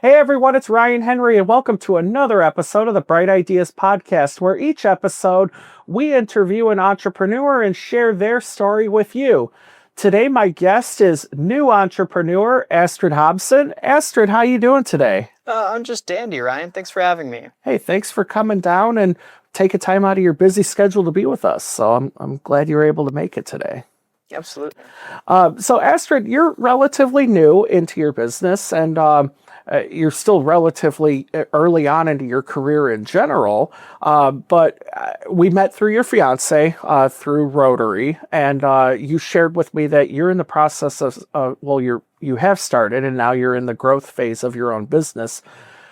Hey everyone, it's Ryan Henry, and welcome to another episode of the Bright Ideas Podcast, where each episode we interview an entrepreneur and share their story with you. Today, my guest is new entrepreneur Astrid Hobson. Astrid, how you doing today? I'm just dandy, Ryan. Thanks for having me. Hey, thanks for coming down and taking time out of your busy schedule to be with us. So I'm glad you were able to make it today. Absolutely. So Astrid, you're relatively new into your business, and you're still relatively early on into your career in general, but we met through your fiance through Rotary, and you shared with me that you're in the process of, you have started, and now you're in the growth phase of your own business.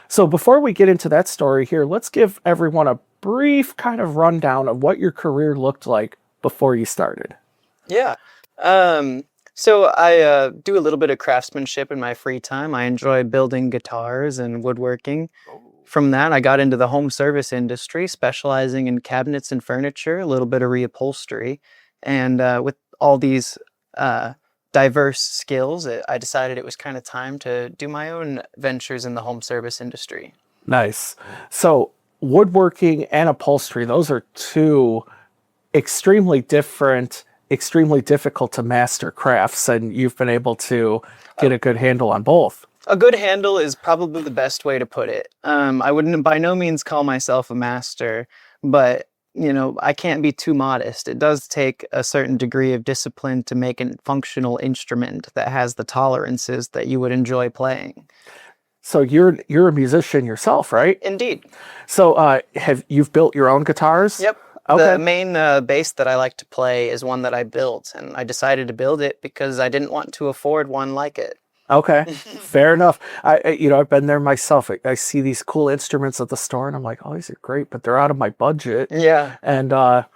So before we get into that story here, let's give everyone a brief kind of rundown of what your career looked like before you started. Yeah. So I do a little bit of craftsmanship in my free time. I enjoy building guitars and woodworking. From that, I got into the home service industry, specializing in cabinets and furniture, a little bit of reupholstery. And with all these diverse skills, I decided it was kind of time to do my own ventures in the home service industry. Nice. So woodworking and upholstery, those are two extremely different, extremely difficult to master crafts, and you've been able to get a good handle on both. A good handle is probably the best way to put it. I wouldn't by no means call myself a master, but I can't be too modest. It does take a certain degree of discipline to make a functional instrument that has the tolerances that you would enjoy playing. So you're a musician yourself, right? Indeed. So you've built your own guitars? Yep. Okay. The main bass that I like to play is one that I built, and I decided to build it because I didn't want to afford one like it. Okay, fair enough. I've been there myself. I see these cool instruments at the store, and I'm like, oh, these are great, but they're out of my budget. Yeah. And the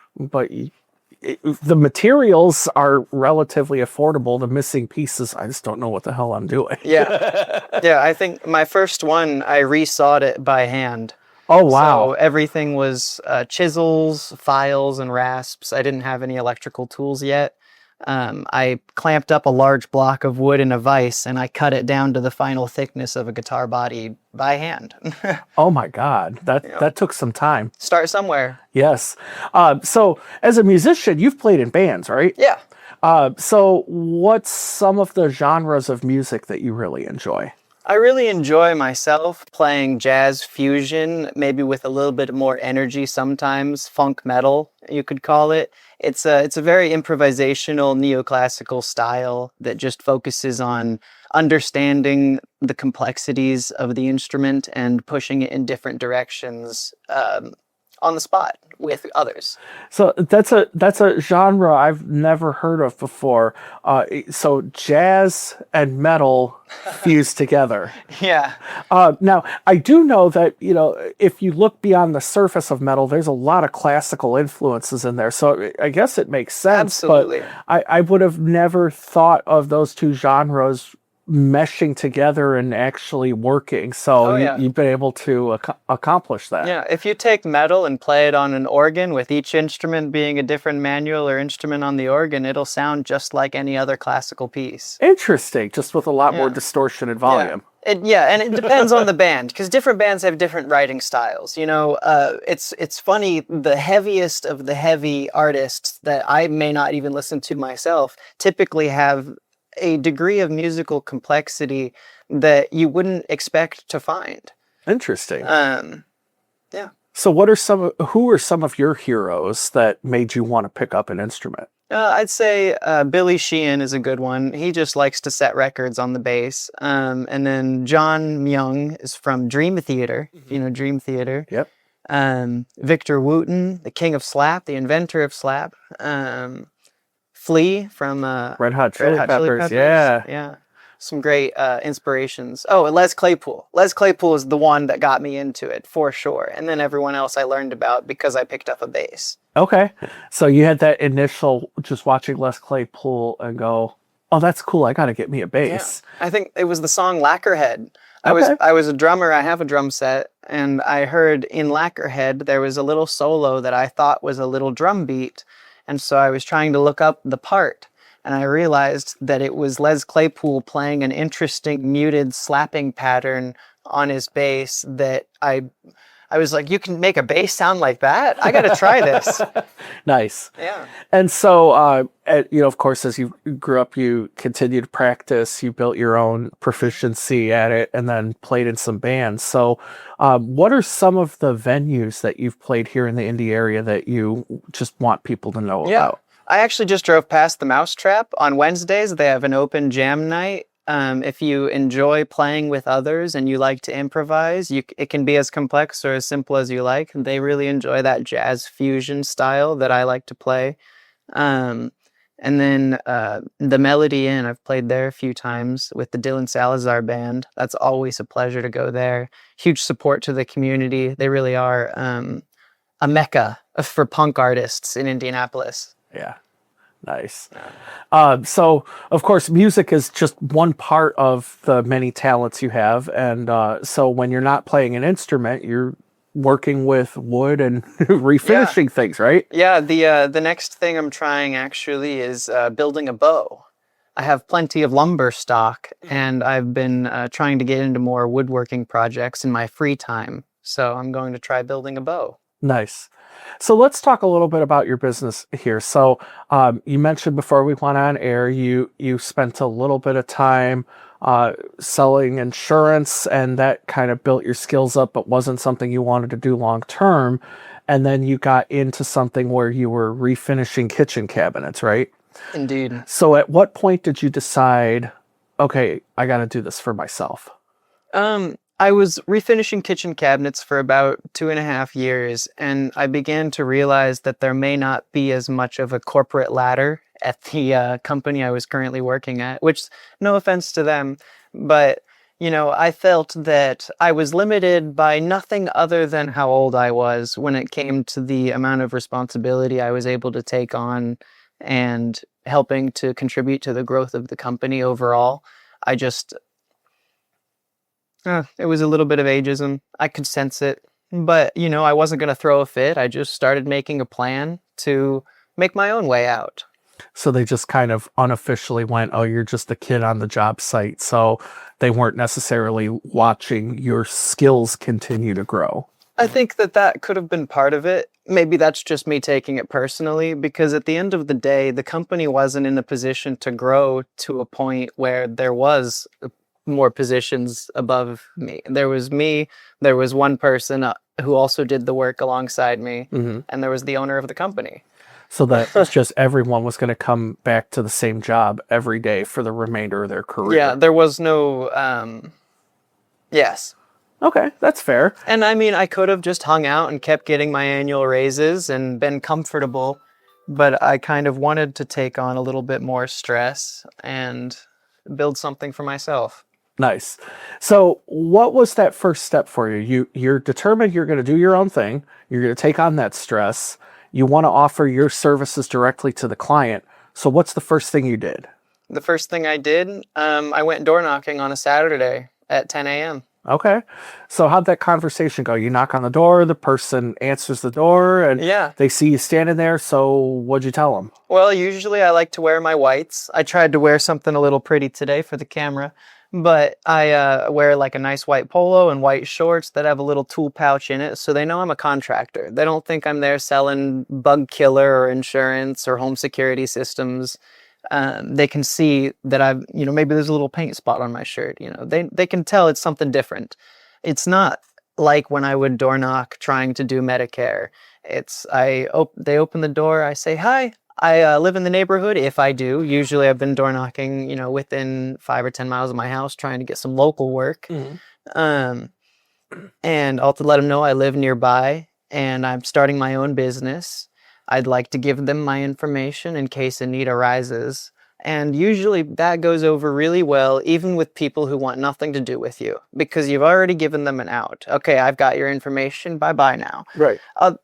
materials are relatively affordable. The missing pieces, I just don't know what the hell I'm doing. Yeah. Yeah, I think my first one, I resawed it by hand. Oh, wow. So everything was chisels, files, and rasps. I didn't have any electrical tools yet. I clamped up a large block of wood in a vise, and I cut it down to the final thickness of a guitar body by hand. Oh my God, that took some time. Start somewhere. Yes. So as a musician, you've played in bands, right? Yeah. So what's some of the genres of music that you really enjoy? I really enjoy myself playing jazz fusion, maybe with a little bit more energy sometimes, funk metal, you could call it. It's a very improvisational neoclassical style that just focuses on understanding the complexities of the instrument and pushing it in different directions on the spot with others. So that's a genre I've never heard of before. So jazz and metal fused together. Yeah. Now I do know that if you look beyond the surface of metal, there's a lot of classical influences in there. So I guess it makes sense. Absolutely. But I would have never thought of those two genres meshing together and actually working. So you've been able to accomplish that. Yeah, if you take metal and play it on an organ with each instrument being a different manual or instrument on the organ, it'll sound just like any other classical piece. Interesting, just with a lot more distortion and volume. Yeah. And it depends on the band, because different bands have different writing styles. It's funny, the heaviest of the heavy artists that I may not even listen to myself typically have a degree of musical complexity that you wouldn't expect to find. Interesting. Yeah. So who are some of your heroes that made you want to pick up an instrument? I'd say Billy Sheehan is a good one. He just likes to set records on the bass. And then John Myung is from Dream Theater. Mm-hmm. Dream Theater. Yep. Victor Wooten, the king of slap, the inventor of slap. Flea from Red Hot Chili Peppers. Yeah. Some great inspirations. Oh, and Les Claypool. Les Claypool is the one that got me into it, for sure. And then everyone else I learned about because I picked up a bass. Okay. So you had that initial just watching Les Claypool and go, oh, that's cool. I got to get me a bass. Yeah. I think it was the song Lacquerhead. I was a drummer. I have a drum set. And I heard in Lacquerhead, there was a little solo that I thought was a little drum beat. And so I was trying to look up the part. and I realized that it was Les Claypool playing an interesting muted slapping pattern on his bass that I was like, you can make a bass sound like that? I got to try this. Nice. Yeah. And so, of course, as you grew up, you continued to practice, you built your own proficiency at it, and then played in some bands. So, what are some of the venues that you've played here in the Indy area that you just want people to know Yeah. about? I actually just drove past the Mousetrap. On Wednesdays, they have an open jam night. If you enjoy playing with others and you like to improvise, it can be as complex or as simple as you like. They really enjoy that jazz fusion style that I like to play. Um, and then the Melody Inn, I've played there a few times with the Dylan Salazar band. That's always a pleasure to go there. Huge support to the community. They really are a mecca for punk artists in Indianapolis. Yeah. Nice. So, of course, music is just one part of the many talents you have. And so when you're not playing an instrument, you're working with wood and refinishing things, right? Yeah, the next thing I'm trying actually is building a bow. I have plenty of lumber stock, and I've been trying to get into more woodworking projects in my free time. So I'm going to try building a bow. Nice. So let's talk a little bit about your business here. So you mentioned before we went on air, you spent a little bit of time selling insurance, and that kind of built your skills up, but wasn't something you wanted to do long term. And then you got into something where you were refinishing kitchen cabinets, right? Indeed. So at what point did you decide, okay, I got to do this for myself? I was refinishing kitchen cabinets for about 2.5 years, and I began to realize that there may not be as much of a corporate ladder at the company I was currently working at, which, no offense to them, but, I felt that I was limited by nothing other than how old I was when it came to the amount of responsibility I was able to take on and helping to contribute to the growth of the company overall. It was a little bit of ageism. I could sense it. But, I wasn't going to throw a fit. I just started making a plan to make my own way out. So they just kind of unofficially went, oh, you're just a kid on the job site. So they weren't necessarily watching your skills continue to grow. I think that could have been part of it. Maybe that's just me taking it personally, because at the end of the day, the company wasn't in a position to grow to a point where there was more positions above me. There was me, there was one person who also did the work alongside me, and there was the owner of the company. So that it's just everyone was going to come back to the same job every day for the remainder of their career. Yeah, there was no, yes. Okay, that's fair. And I mean, I could have just hung out and kept getting my annual raises and been comfortable, but I kind of wanted to take on a little bit more stress and build something for myself. Nice. So what was that first step for you? You're determined you're going to do your own thing. You're going to take on that stress. You want to offer your services directly to the client. So what's the first thing you did? The first thing I did, I went door knocking on a Saturday at 10 a.m. Okay. So how'd that conversation go? You knock on the door, the person answers the door, and they see you standing there. So what'd you tell them? Well, usually I like to wear my whites. I tried to wear something a little pretty today for the camera, but I wear like a nice white polo and white shorts that have a little tool pouch in it, so they know I'm a contractor. They don't think I'm there selling bug killer or insurance or home security systems. They can see that I've, maybe there's a little paint spot on my shirt. They can tell it's something different. It's not like when I would door knock trying to do Medicare. They open the door, I say, hi, I live in the neighborhood. If I do, usually I've been door knocking, within 5 or 10 miles of my house trying to get some local work. And I'll let them know I live nearby and I'm starting my own business. I'd like to give them my information in case a need arises. And usually that goes over really well, even with people who want nothing to do with you, because you've already given them an out. Okay, I've got your information. Bye-bye now. Right.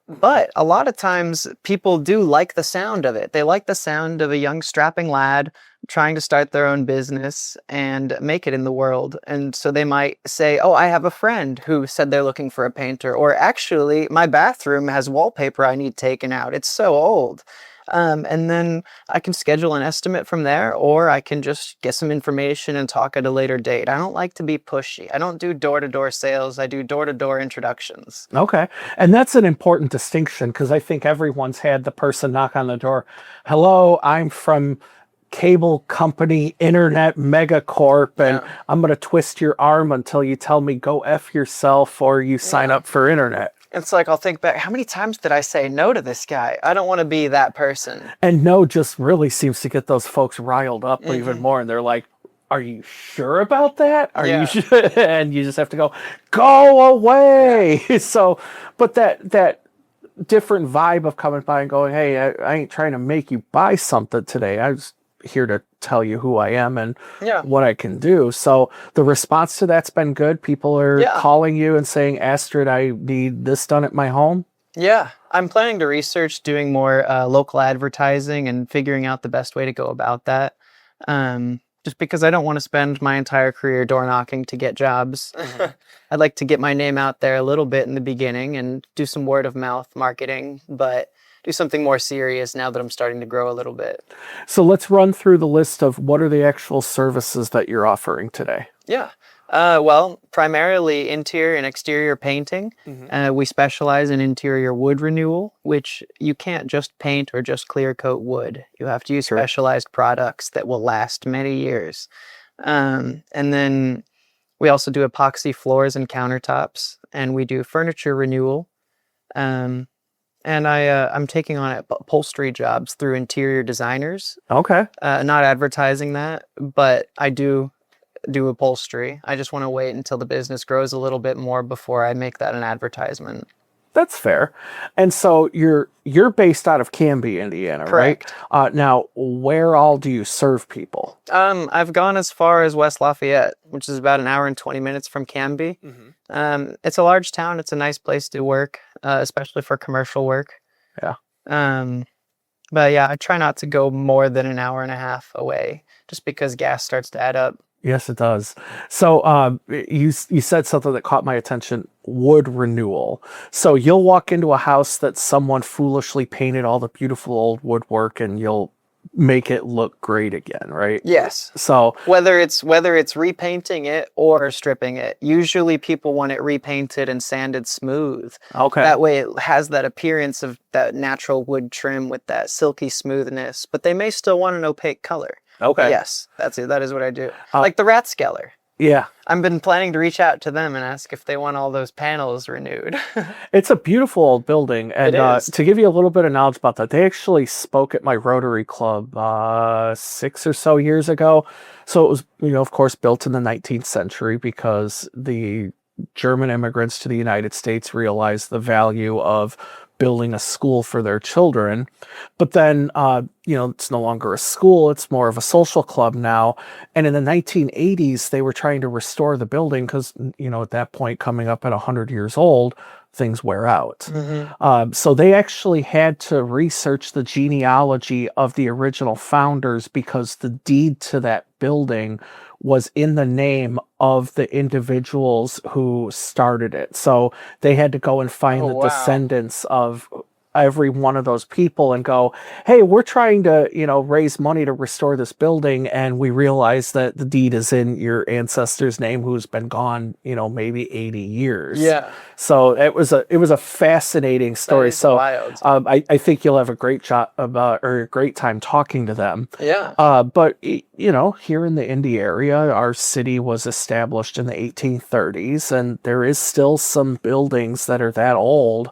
But a lot of times people do like the sound of it. They like the sound of a young strapping lad trying to start their own business and make it in the world. And so they might say, oh, I have a friend who said they're looking for a painter, or actually my bathroom has wallpaper I need taken out. It's so old. And then I can schedule an estimate from there, or I can just get some information and talk at a later date. I don't like to be pushy. I don't do door-to-door sales. I do door-to-door introductions. Okay. And that's an important distinction because I think everyone's had the person knock on the door. Hello, I'm from cable company internet megacorp, and Yeah. I'm going to twist your arm until you tell me go F yourself or you sign Yeah. up for internet. It's like, I'll think back, how many times did I say no to this guy? I don't want to be that person. And no just really seems to get those folks riled up even more. And they're like, are you sure about that? Are you Yeah. sure? And you just have to go away. So, but that different vibe of coming by and going, hey, I ain't trying to make you buy something today. I was here to tell you who I am and Yeah. what I can do. So the response to that's been good. People are Yeah. calling you and saying, Astrid, I need this done at my home. Yeah, I'm planning to research doing more local advertising and figuring out the best way to go about that. Just because I don't want to spend my entire career door knocking to get jobs. I'd like to get my name out there a little bit in the beginning and do some word of mouth marketing, but do something more serious now that I'm starting to grow a little bit. So let's run through the list of what are the actual services that you're offering today. Yeah. Well, primarily interior and exterior painting. We specialize in interior wood renewal, which you can't just paint or just clear coat wood. You have to use specialized products that will last many years. And then we also do epoxy floors and countertops, and we do furniture renewal. And I'm taking on upholstery jobs through interior designers. Okay. Not advertising that, but I do upholstery. I just want to wait until the business grows a little bit more before I make that an advertisement. That's fair. And so you're based out of Canby, Indiana, Correct. right? Now, where all do you serve people? I've gone as far as West Lafayette, which is about an hour and 20 minutes from Canby. It's a large town. It's a nice place to work, especially for commercial work. Yeah. But yeah, I try not to go more than an hour and a half away, just because gas starts to add up. Yes, it does. So you said something that caught my attention, wood renewal. So you'll walk into a house that someone foolishly painted all the beautiful old woodwork and you'll make it look great again, right? Yes. So whether it's repainting it or stripping it, usually people want it repainted and sanded smooth. okay. That way it has that appearance of that natural wood trim with that silky smoothness, but they may still want an opaque color. Okay. Yes, that's it. That is what I do. Like the Rathskeller. Yeah. I've been planning to reach out to them and ask if they want all those panels renewed. It's a beautiful old building. And It is. to give you a little bit of knowledge about that, they actually spoke at my Rotary Club 6 or so years ago. So it was, of course, built in the 19th century because the German immigrants to the United States realized the value of building a school for their children. But then, it's no longer a school, it's more of a social club now. And in the 1980s, they were trying to restore the building because, at that point, coming up at 100 years old, things wear out. So they actually had to research the genealogy of the original founders because the deed to that building was in the name of the individuals who started it. So they had to go and find the descendants of every one of those people and go, hey, we're trying to, raise money to restore this building. And we realize that the deed is in your ancestor's name who's been gone, maybe 80 years. Yeah. So it was a fascinating story. That is So wild. I think you'll have a great a great time talking to them. Yeah. But here in the Indy area, our city was established in the 1830s, and there is still some buildings that are that old.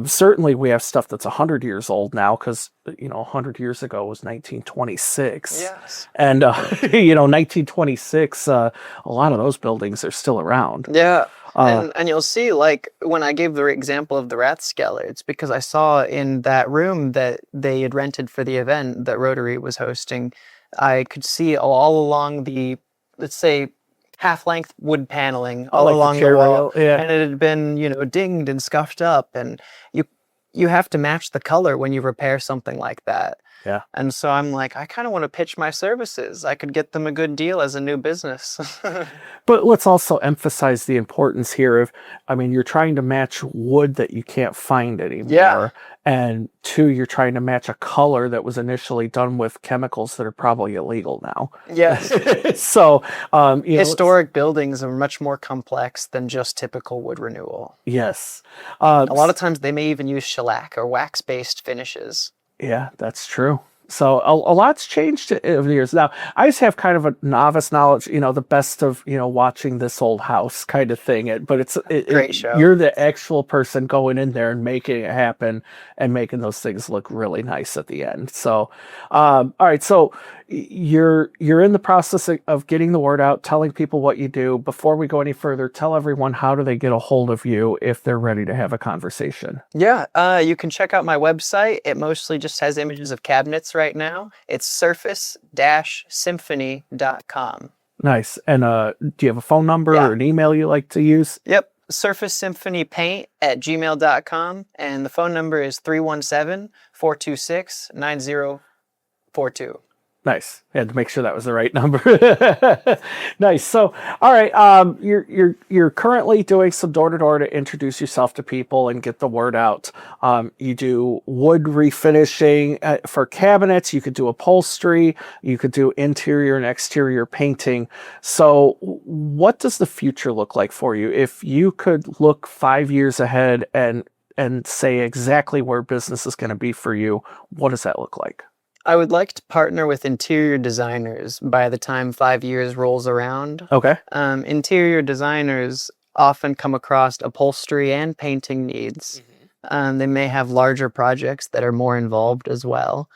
Certainly we have stuff that's 100 years old now because, 100 years ago was 1926. Yes. And, 1926, a lot of those buildings are still around. Yeah. And you'll see, like, when I gave the example of the Rathskeller, it's because I saw in that room that they had rented for the event that Rotary was hosting, I could see all along the, let's say, half-length wood paneling all like the along the chair wall, rail, yeah. and it had been, dinged and scuffed up, and you have to match the color when you repair something like that. Yeah. And so I'm like, I kind of want to pitch my services. I could get them a good deal as a new business. But let's also emphasize the importance here of, I mean, you're trying to match wood that you can't find Yeah. anymore. And two, you're trying to match a color that was initially done with chemicals that are probably illegal now. Yes. So, Historic buildings are much more complex than just typical wood renewal. yes. A lot of times they may even use shellac or wax-based finishes. Yeah, that's true. So a lot's changed over the years. Now, I just have kind of a novice knowledge, the best of, watching This Old House kind of thing. But Great show. You're the actual person going in there and making it happen and making those things look really nice at the end. So, all right. So you're in the process of getting the word out, telling people what you do. Before we go any further, tell everyone, how do they get a hold of you if they're ready to have a conversation? Yeah, you can check out my website. It mostly just has images of cabinets right now. It's surface-symphony.com. Nice. And do you have a phone number Yeah. or an email you like to use? Yep, surfacesymphonypaint@gmail.com. And the phone number is 317-426-9042. Nice. I had to make sure that was the right number. Nice. So, all right. You're currently doing some door to door to introduce yourself to people and get the word out. You do wood refinishing for cabinets. You could do upholstery. You could do interior and exterior painting. So, what does the future look like for you? If you could look 5 years ahead and say exactly where business is going to be for you, what does that look like? I would like to partner with interior designers by the time 5 years rolls around. Okay. Interior designers often come across upholstery and painting needs. They may have larger projects that are more involved as well.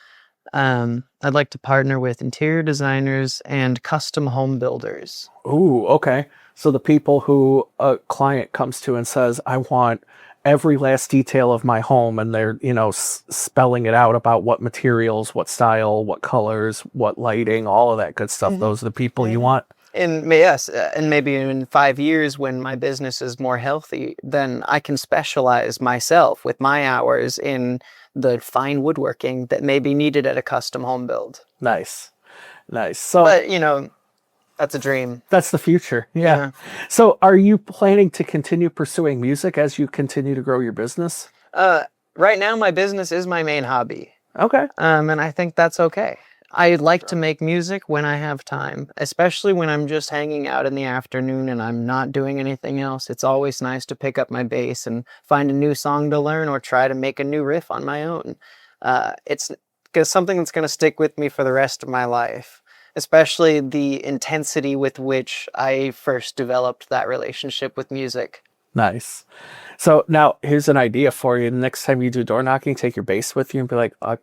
I'd like to partner with interior designers and custom home builders. Ooh, okay. So the people who a client comes to and says, I want every last detail of my home, and they're, spelling it out about what materials, what style, what colors, what lighting, all of that good stuff. Those are the people you want. And yes, and maybe in 5 years when my business is more healthy, then I can specialize myself with my hours in the fine woodworking that may be needed at a custom home build. Nice. So, But, that's a dream. that's the future. Yeah. So are you planning to continue pursuing music as you continue to grow your business? Right now, my business is my main hobby. Okay. And I think that's okay. I like to make music when I have time, especially when I'm just hanging out in the afternoon and I'm not doing anything else. It's always nice to pick up my bass and find a new song to learn or try to make a new riff on my own. It's something that's going to stick with me for the rest of my life, especially the intensity with which I first developed that relationship with music. Nice. So now here's an idea for you. Next time you do door knocking, take your bass with you and be like, I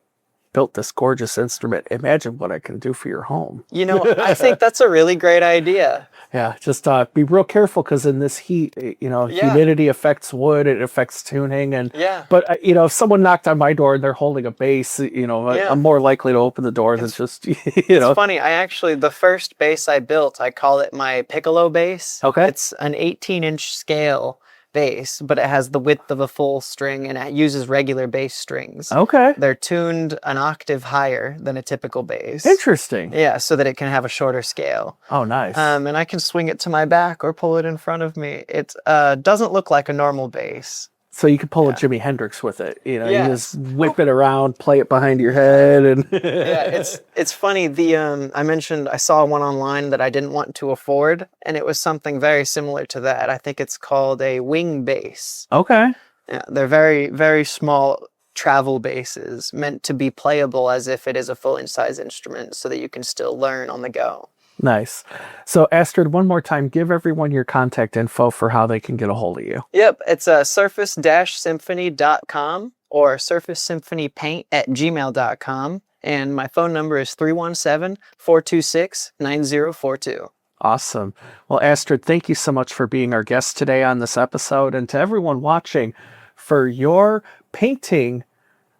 built this gorgeous instrument. Imagine what I can do for your home. I think that's a really great idea. Yeah, just be real careful, because in this heat, humidity affects wood, it affects tuning, but if someone knocked on my door and they're holding a bass, I'm more likely to open the door than just It's funny. The first bass I built, I call it my piccolo bass. Okay. It's an 18-inch scale bass, but it has the width of a full string and it uses regular bass strings. Okay. They're tuned an octave higher than a typical bass. Interesting. Yeah, so that it can have a shorter scale. Oh, nice. And I can swing it to my back or pull it in front of me. It doesn't look like a normal bass. So you could pull a Jimi Hendrix with it. You Yes. just whip it around, play it behind your head, and Yeah, it's funny. I mentioned I saw one online that I didn't want to afford, and it was something very similar to that. I think it's called a wing bass. Okay. Yeah, they're very, very small travel basses meant to be playable as if it is a full size instrument, so that you can still learn on the go. Nice. So Astrid, one more time, give everyone your contact info for how they can get a hold of you. Yep, it's surface-symphony.com or surfacesymphonypaint@gmail.com. And my phone number is 317-426-9042. Awesome. Well, Astrid, thank you so much for being our guest today on this episode. And to everyone watching, for your painting,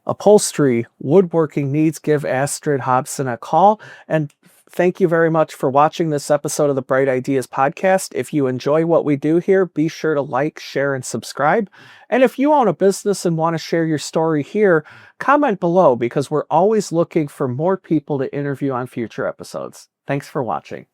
upholstery, woodworking needs, give Astrid Hobson a call. And Thank you very much for watching this episode of the Bright Ideas podcast. If you enjoy what we do here, be sure to like, share, and subscribe. And if you own a business and want to share your story here, comment below because we're always looking for more people to interview on future episodes. Thanks for watching.